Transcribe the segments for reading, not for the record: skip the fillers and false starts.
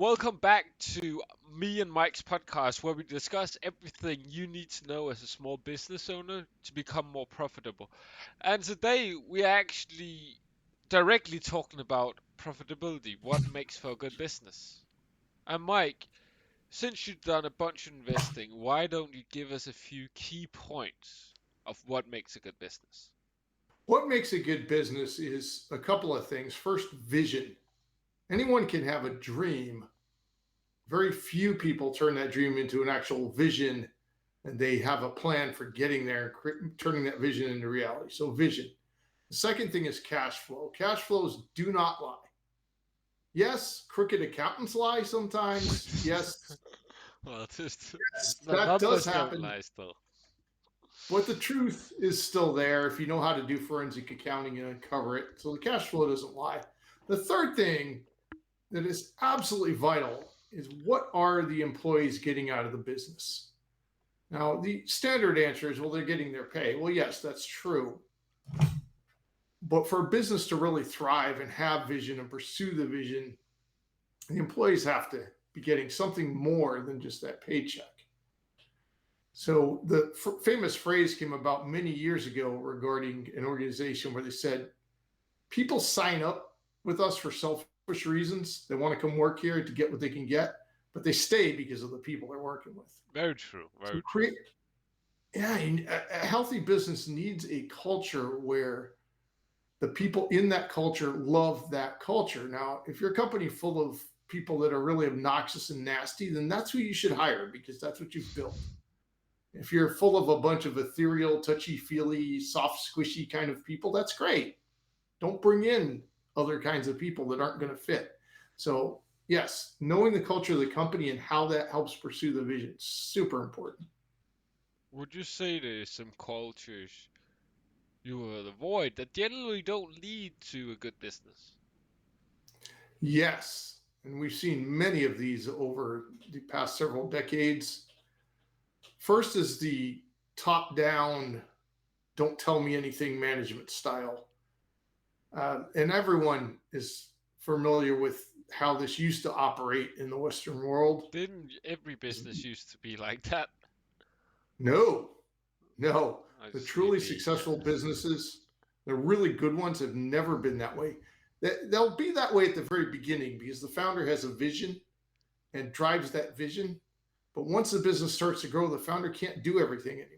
Welcome back to me and Mike's podcast where we discuss everything you need to know as a small business owner to become more profitable. And today we're actually directly talking about profitability, what makes for a good business. And Mike, since you've done a bunch of investing, why don't you give us a few key points of what makes a good business? What makes a good business is a couple of things. First, vision. Anyone can have a dream. Very few people turn that dream into an actual vision and they have a plan for getting there, turning that vision into reality. So, vision. The second thing is cash flow. Cash flows do not lie. Yes, crooked accountants lie sometimes. Yes, Well, just the that does numbers don't happen. lie still. But the truth is still there if you know how to do forensic accounting and uncover it. So the cash flow doesn't lie. The third thing that is absolutely vital is what are the employees getting out of the business? Now, the standard answer is, well, they're getting their pay. Well, yes, that's true. But for a business to really thrive and have vision and pursue the vision, the employees have to be getting something more than just that paycheck. So the famous phrase came about many years ago regarding an organization where they said, people sign up with us for selfish reasons. They want to come work here to get what they can get, but they stay because of the people they're working with. Very true, So very true. create, yeah, a healthy business needs a culture where the people in that culture love that culture. Now, if you're a company full of people that are really obnoxious and nasty, then that's who you should hire because that's what you've built. If you're full of a bunch of ethereal, touchy feely, soft, squishy kind of people, that's great. Don't bring in other kinds of people that aren't going to fit. So, yes, knowing the culture of the company and how that helps pursue the vision is super important. Would you say there's some cultures you will avoid that generally don't lead to a good business? Yes, and we've seen many of these over the past several decades. First is the top down, don't tell me anything management style. And everyone is familiar with how this used to operate in the Western world. Didn't every business used to be like that? No, no. I The see, truly the successful businesses, the really good ones, have never been that way. They'll be that way at the very beginning because the founder has a vision and drives that vision. But once the business starts to grow, the founder can't do everything anymore.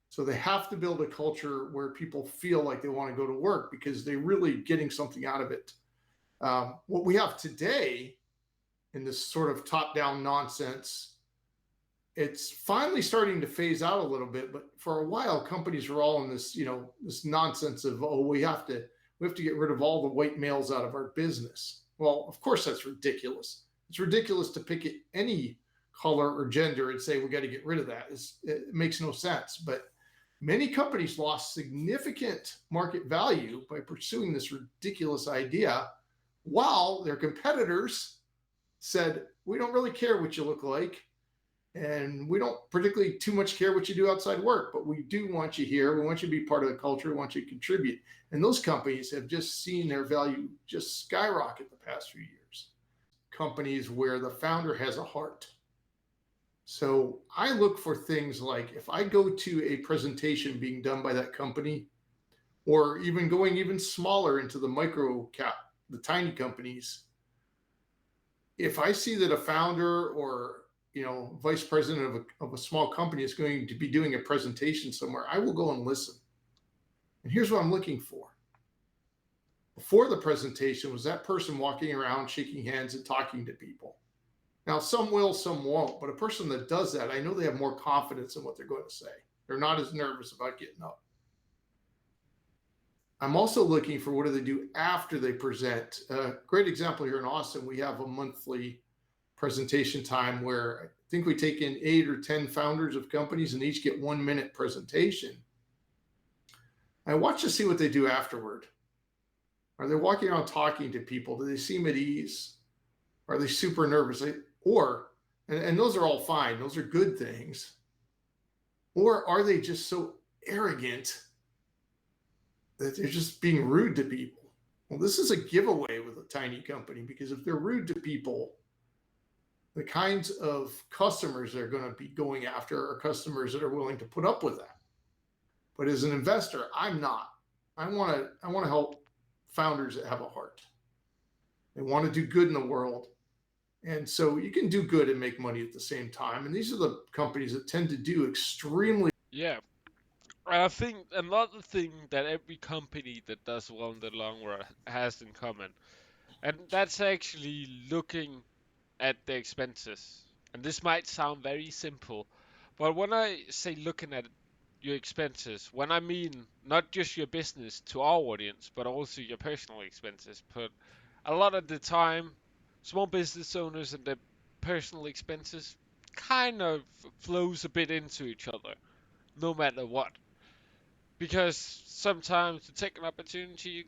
So they have to build a culture where people feel like they want to go to work because they're really getting something out of it. What we have today in this sort of top down nonsense, it's finally starting to phase out a little bit. But for a while, companies were all in this, this nonsense of, oh, we have to get rid of all the white males out of our business. Well, of course that's ridiculous. It's ridiculous to pick any color or gender and say we got to get rid of that. It makes no sense. But many companies lost significant market value by pursuing this ridiculous idea, while their competitors said, we don't really care what you look like. And we don't particularly too much care what you do outside work, but we do want you here. We want you to be part of the culture. We want you to contribute. And those companies have just seen their value just skyrocket the past few years. Companies where the founder has a heart. So I look for things like if I go to a presentation being done by that company, or even going even smaller into the micro cap, the tiny companies, if I see that a founder or vice president of a small company is going to be doing a presentation somewhere, I will go and listen. And here's what I'm looking for. Before the presentation, was that person walking around shaking hands and talking to people? Now, some will, some won't, but a person that does that, I know they have more confidence in what they're going to say. They're not as nervous about getting up. I'm also looking for what do they do after they present. A great example here in Austin, we have a monthly presentation time where I think we take in 8 or 10 founders of companies and each get 1 minute presentation. I watch to see what they do afterward. Are they walking around talking to people? Do they seem at ease? Are they super nervous? And those are all fine. Those are good things. Or are they just so arrogant that they're just being rude to people? Well, this is a giveaway with a tiny company because if they're rude to people, the kinds of customers they're going to be going after are customers that are willing to put up with that. But as an investor, I'm not. I want to help founders that have a heart. They want to do good in the world. And so you can do good and make money at the same time. And these are the companies that tend to do extremely. Yeah. And I think another thing that every company that does well in the long run has in common, and that's actually looking at the expenses. And this might sound very simple, but when I say looking at your expenses, when I mean not just your business to our audience, but also your personal expenses. But a lot of the time, small business owners and their personal expenses kind of flows a bit into each other, no matter what. Because sometimes to take an opportunity,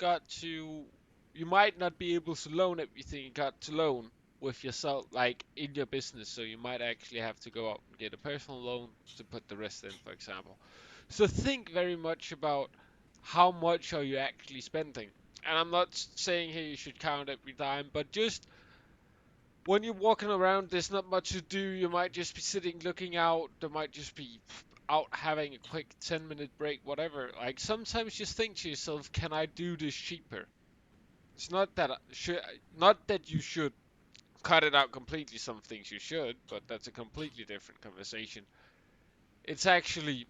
you might not be able to loan everything you got to loan with yourself, like in your business. So you might actually have to go out and get a personal loan to put the rest in, for example. So think very much about how much are you actually spending. And I'm not saying here you should count every dime, but just when you're walking around, there's not much to do. You might just be sitting looking out. There might just be out having a quick 10-minute break, whatever. Like sometimes just think to yourself, can I do this cheaper? It's not that not that you should cut it out completely. Some things you should, but that's a completely different conversation. It's actually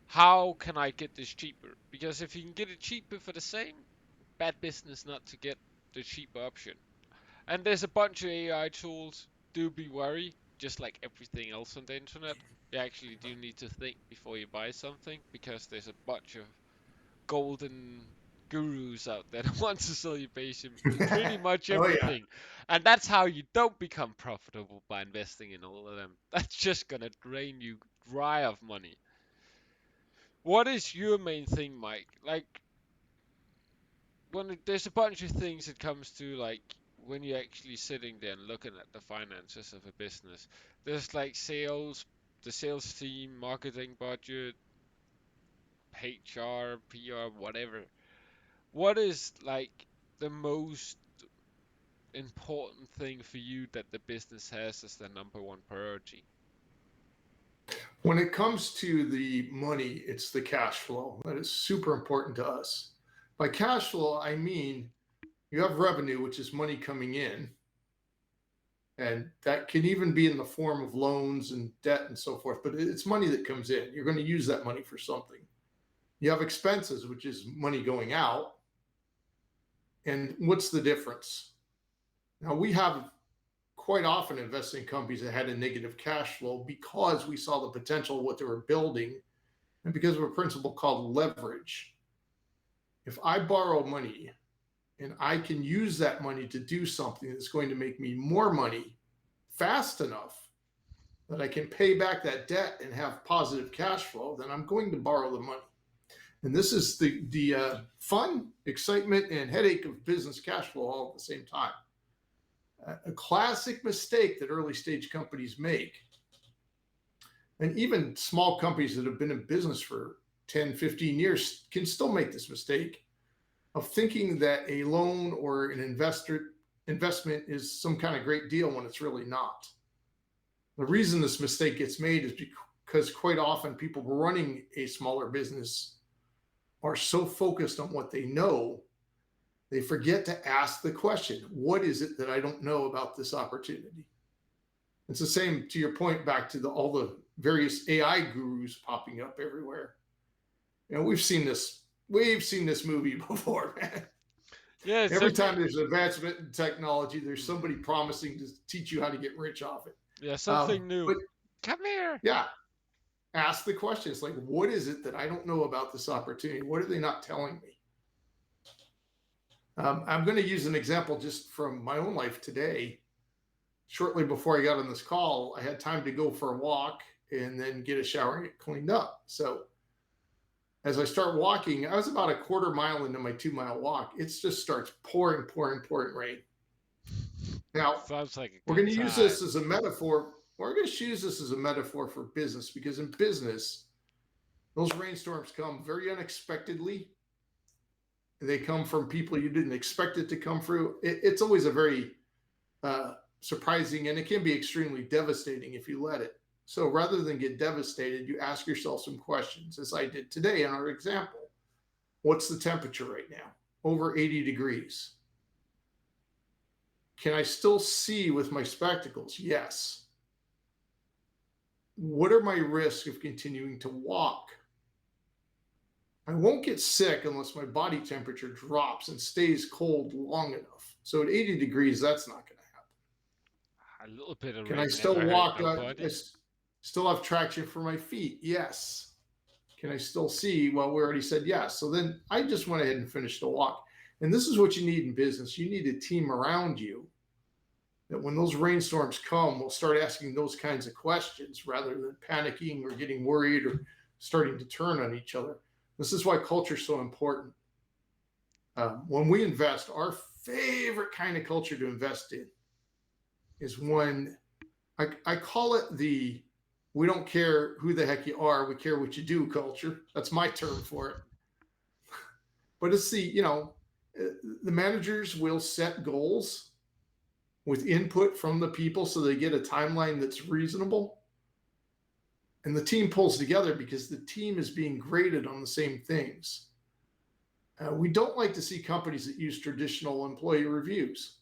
how can I get this cheaper? Because if you can get it cheaper for the same, bad business not to get the cheaper option. And there's a bunch of AI tools. Do be wary, just like everything else on the internet. You actually do need to think before you buy something because there's a bunch of golden gurus out there that want to sell you pretty much Oh, yeah. everything. And that's how you don't become profitable by investing in all of them. That's just gonna drain you dry of money. What is your main thing, Mike? Like there's a bunch of things it comes to like when you're actually sitting there and looking at the finances of a business. There's like sales, the sales team, marketing budget, HR, PR, whatever. What is like the most important thing for you that the business has as the number one priority? When it comes to the money, it's the cash flow that is super important to us. By cash flow, I mean you have revenue, which is money coming in, and that can even be in the form of loans and debt and so forth, but it's money that comes in. You're going to use that money for something. You have expenses, which is money going out. And what's the difference? Now, we have quite often invested in companies that had a negative cash flow because we saw the potential of what they were building and because of a principle called leverage. If I borrow money and I can use that money to do something that's going to make me more money fast enough that I can pay back that debt and have positive cash flow, then I'm going to borrow the money. And this is the fun, excitement, and headache of business cash flow all at the same time. A classic mistake that early stage companies make, and even small companies that have been in business for 10, 15 years can still make this mistake of thinking that a loan or an investment is some kind of great deal when it's really not. The reason this mistake gets made is because quite often people running a smaller business are so focused on what they know, they forget to ask the question, what is it that I don't know about this opportunity? It's the same to your point back to all the various AI gurus popping up everywhere. You know, we've seen this movie before, man. Yeah, it's Every something. time there's an advancement in technology, there's Mhm. somebody promising to teach you how to get rich off it. Yeah, something But new. Come here. yeah, ask the question. It's like, what is it that I don't know about this opportunity? What are they not telling me? I'm going to use an example just from my own life today. Shortly before I got on this call, I had time to go for a walk and then get a shower and get cleaned up. So as I start walking, I was about a quarter mile into my 2 mile walk. It just starts pouring rain. Now, Sounds like a we're good going to use time. this as a metaphor. We're going to use this as a metaphor for business because in business, those rainstorms come very unexpectedly They come from people you didn't expect it to come through. It's always a very surprising, and it can be extremely devastating if you let it. So rather than get devastated, you ask yourself some questions, as I did today in our example. What's the temperature right now? Over 80 degrees. Can I still see with my spectacles? Yes. What are my risks of continuing to walk? I won't get sick unless my body temperature drops and stays cold long enough. So at 80 degrees, that's not going to happen. A little bit of Can I rain still never hurt walk? I nobody. still have traction for my feet? Yes. Can I still see? Well, we already said yes. So then I just went ahead and finished the walk. And this is what you need in business. You need a team around you that when those rainstorms come, will start asking those kinds of questions rather than panicking or getting worried or starting to turn on each other. This is why culture is so important. When we invest, our favorite kind of culture to invest in is when I call it the we don't care who the heck you are, we care what you do culture. That's my term for it. But it's the managers will set goals with input from the people so they get a timeline that's reasonable. And the team pulls together because the team is being graded on the same things. We don't like to see companies that use traditional employee reviews.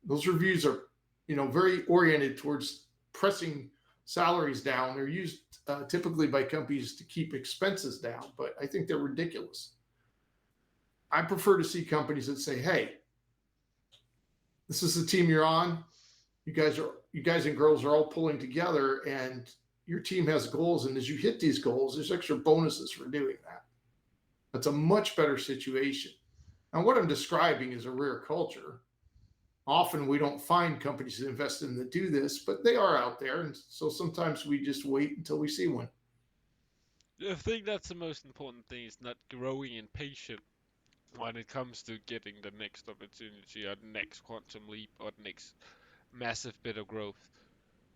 Those reviews are, very oriented towards pressing salaries down. They're used typically by companies to keep expenses down, but I think they're ridiculous. I prefer to see companies that say, "Hey, this is the team you're on. You guys and girls are all pulling together, and your team has goals. And as you hit these goals, there's extra bonuses for doing that." That's a much better situation. And what I'm describing is a rare culture. Often we don't find companies that invest in that do this, but they are out there. And so sometimes we just wait until we see one. I think that's the most important thing is not growing impatient when it comes to getting the next opportunity or the next quantum leap or the next massive bit of growth.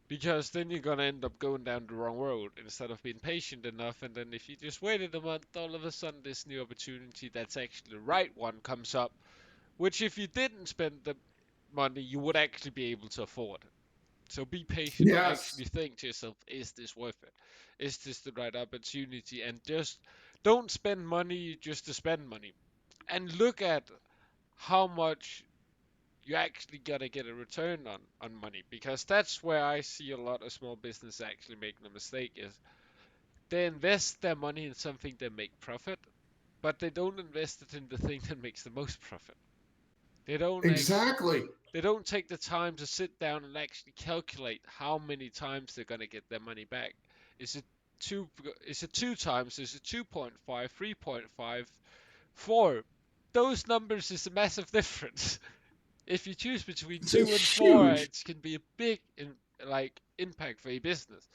Because then you're gonna end up going down the wrong road instead of being patient enough. And then if you just waited a month, all of a sudden this new opportunity that's actually the right one comes up, which if you didn't spend the money, you would actually be able to afford. So be patient or Yes. actually think to yourself, is this worth it? Is this the right opportunity? And just don't spend money just to spend money. And look at how much you actually gotta get a return on money, because that's where I see a lot of small business actually making a mistake is they invest their money in something that make profit, but they don't invest it in the thing that makes the most profit. They don't actually Exactly. they don't take the time to sit down and actually calculate how many times they're gonna get their money back. Is it two times? Is it 2.5, 3.5, 4? Those numbers is a massive difference. If you choose between It's a 2 and 4, huge. it can be a big impact for a business,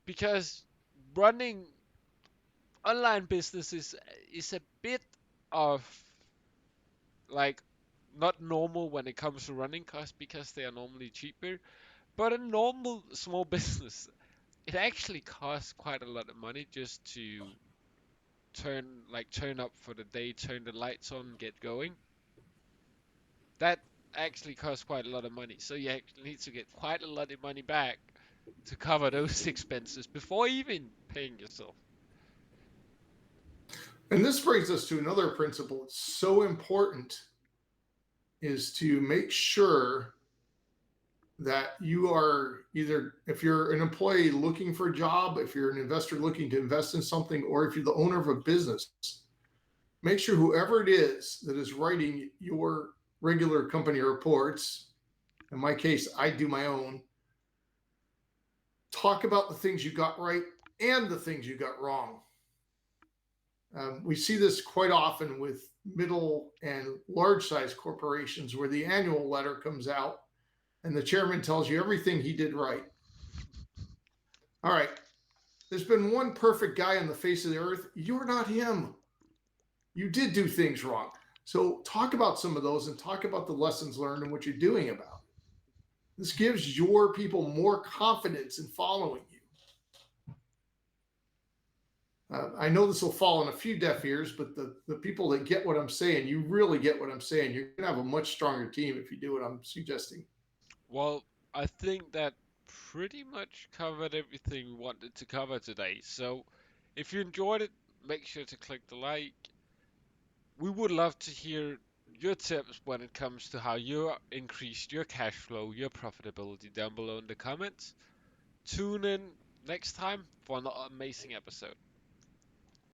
because running online business is a bit of like not normal when it comes to running costs because they are normally cheaper. But a normal small business, it actually costs quite a lot of money just to turn up for the day, turn the lights on, get going. That actually costs quite a lot of money. So you actually need to get quite a lot of money back to cover those expenses before even paying yourself. And this brings us to another principle. It's so important is to make sure that you are either, if you're an employee looking for a job, if you're an investor looking to invest in something, or if you're the owner of a business, make sure whoever it is that is writing your regular company reports, in my case, I do my own, talk about the things you got right and the things you got wrong. We see this quite often with middle and large size corporations where the annual letter comes out and the chairman tells you everything he did right. All right, there's been one perfect guy on the face of the earth. You're not him. You did do things wrong. So talk about some of those and talk about the lessons learned and what you're doing about it. This gives your people more confidence in following you. I know this will fall on a few deaf ears, but the people that get what I'm saying, you really get what I'm saying. You're going to have a much stronger team if you do what I'm suggesting. Well, I think that pretty much covered everything we wanted to cover today. So if you enjoyed it, make sure to click the like. We would love to hear your tips when it comes to how you increased your cash flow, your profitability down below in the comments. Tune in next time for another amazing episode.